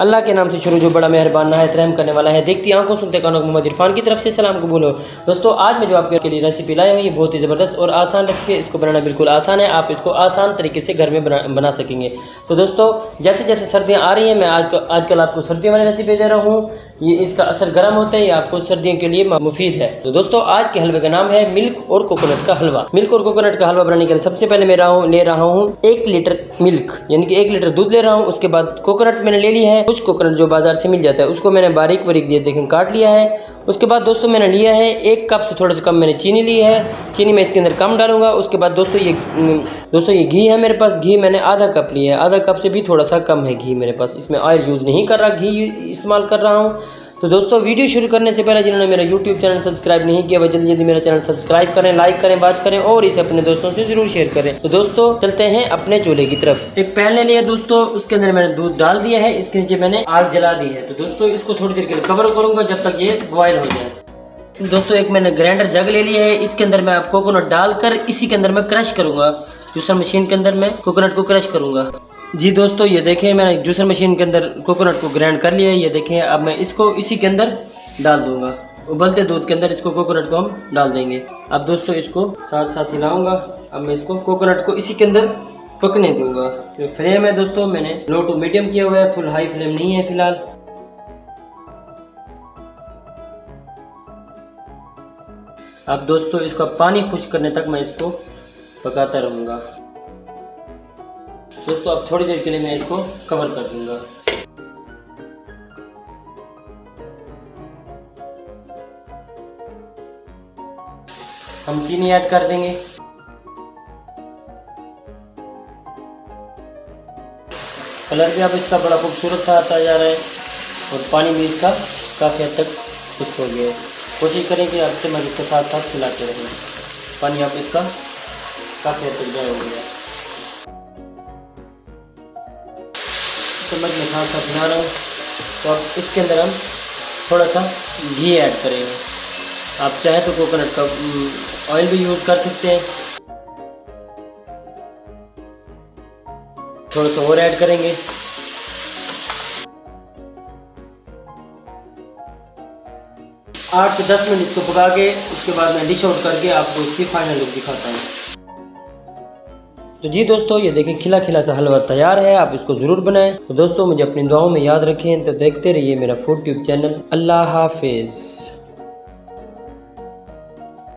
अल्लाह के नाम से शुरू जो बड़ा मेहरबान नहायत रहम करने वाला है। देखती आंखों सुनते कानों मोहम्मद इरफान की तरफ से सलाम कबूल हो। दोस्तों आज मैं जो आपके लिए रेसिपी लाया हूँ ये बहुत ही ज़बरदस्त और आसान रेसिपी है। इसको बनाना बिल्कुल आसान है, आप इसको आसान तरीके से घर में बना सकेंगे। तो दोस्तों जैसे जैसे सर्दियाँ आ रही हैं मैं आजकल आपको सर्दियों वाली रेसिपी दे रहा हूँ। ये इसका असर गर्म होता है, ये आपको सर्दियों के लिए मुफीद है। तो दोस्तों आज के हलवे का नाम है मिल्क और कोकोनट का हलवा। मिल्क और कोकोनट का हलवा बनाने के लिए सबसे पहले मैं ले रहा हूँ 1 लीटर मिल्क, यानी कि 1 लीटर दूध ले रहा हूँ। उसके बाद कोकोनट मैंने ले ली है, कुछ कोकोनट जो बाजार से मिल जाता है उसको मैंने बारीक ये देखें काट लिया है। उसके बाद दोस्तों मैंने लिया है 1 कप से थोड़ा सा कम मैंने चीनी ली है, चीनी मैं इसके अंदर कम डालूंगा। उसके बाद दोस्तों ये घी है मेरे पास, घी मैंने आधा कप लिया है, आधा कप से भी थोड़ा सा कम है घी मेरे पास। इसमें ऑयल यूज़ नहीं कर रहा, घी इस्तेमाल कर रहा हूँ। तो दोस्तों वीडियो शुरू करने से पहले जिन्होंने मेरा YouTube चैनल सब्सक्राइब नहीं किया वह जल्दी जल्दी मेरा चैनल सब्सक्राइब करें, लाइक करें, बात करें और इसे अपने दोस्तों से ज़रूर शेयर करें। तो दोस्तों चलते हैं अपने चूल्हे की तरफ। एक पैन ले लिया दोस्तों, उसके अंदर मैंने दूध डाल दिया है, इसके नीचे मैंने आग जला दी है। तो दोस्तों इसको थोड़ी देर के लिए कवर करूँगा जब तक ये बॉयल हो जाए। दोस्तों एक मैंने ग्राइंडर जग ले लिया है, इसके अंदर मैं कोकोनट डालकर इसी के अंदर मैं क्रश करूँगा। जूसर मशीन के अंदर मैं कोकोनट को क्रश करूँगा। जी दोस्तों ये देखें मैंने जूसर मशीन के अंदर कोकोनट को ग्राइंड कर लिया है। ये देखें अब मैं इसको इसी के अंदर डाल दूंगा, उबलते दूध के अंदर इसको कोकोनट को हम डाल देंगे। अब दोस्तों इसको साथ साथ हिलाऊंगा। अब मैं इसको कोकोनट को इसी के अंदर पकने दूंगा। जो फ्लेम है दोस्तों मैंने लो टू मीडियम किया हुआ है, फुल हाई फ्लेम नहीं है फिलहाल। अब दोस्तों इसका पानी खुश करने तक मैं इसको पकाता रहूँगा। दोस्तों अब थोड़ी देर के लिए मैं इसको कवर कर दूंगा। हम चीनी ऐड कर देंगे। कलर भी अब इसका बड़ा खूबसूरत सा आता जा रहा है और पानी भी इसका काफ़ी हद तक खुश्क हो गया है। कोशिश करें कि अब चम्मच इसके साथ साथ खिलाते रहें। पानी अब इसका काफ़ी हद तक ड्राई हो गया। चम्मच में साथ साथ हिला रहा हूँ। तो अब इसके अंदर हम थोड़ा सा घी ऐड करेंगे। आप चाहे तो कोकोनट का ऑयल भी यूज़ कर सकते हैं। थोड़ा सा और ऐड करेंगे। आठ से 10 मिनट इसको पका के उसके बाद मैं डिश आउट करके आपको इसकी फाइनल लुक दिखाता हूँ। तो जी दोस्तों ये देखें खिला खिला सा हलवा तैयार है, आप इसको ज़रूर बनाएं। तो दोस्तों मुझे अपनी दुआओं में याद रखें। तो देखते रहिए मेरा फूड ट्यूब चैनल। अल्लाह हाफिज़।